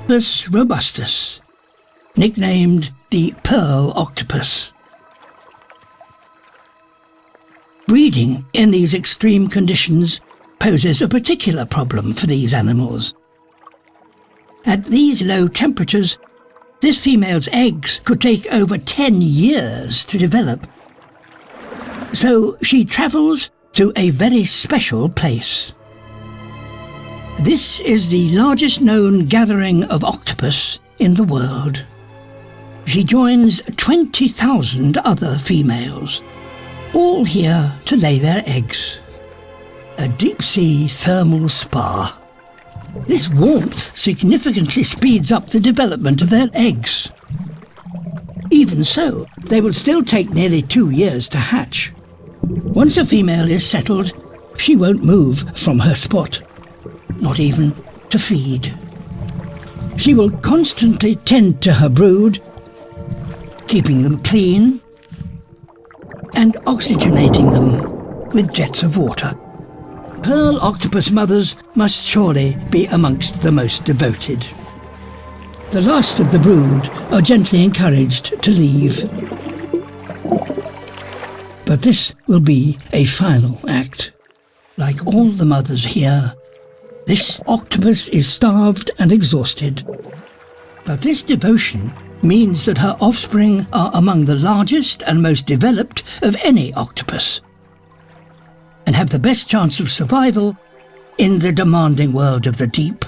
Octopus robustus, nicknamed the pearl octopus. Breeding in these extreme conditions poses a particular problem for these animals. At these low temperatures, this female's eggs could take over 10 years to develop. So she travels to a very special place. This is the largest known gathering of octopus in the world. She joins 20,000 other females, all here to lay their eggs. A deep-sea thermal spa. This warmth significantly speeds up the development of their eggs. Even so, they will still take nearly 2 years to hatch. Once a female is settled, she won't move from her spot, not even to feed. She will constantly tend to her brood, keeping them clean and oxygenating them with jets of water. Pearl octopus mothers must surely be amongst the most devoted. The last of the brood are gently encouraged to leave. But this will be a final act. Like all the mothers here, this octopus is starved and exhausted. But this devotion means that her offspring are among the largest and most developed of any octopus, and have the best chance of survival in the demanding world of the deep.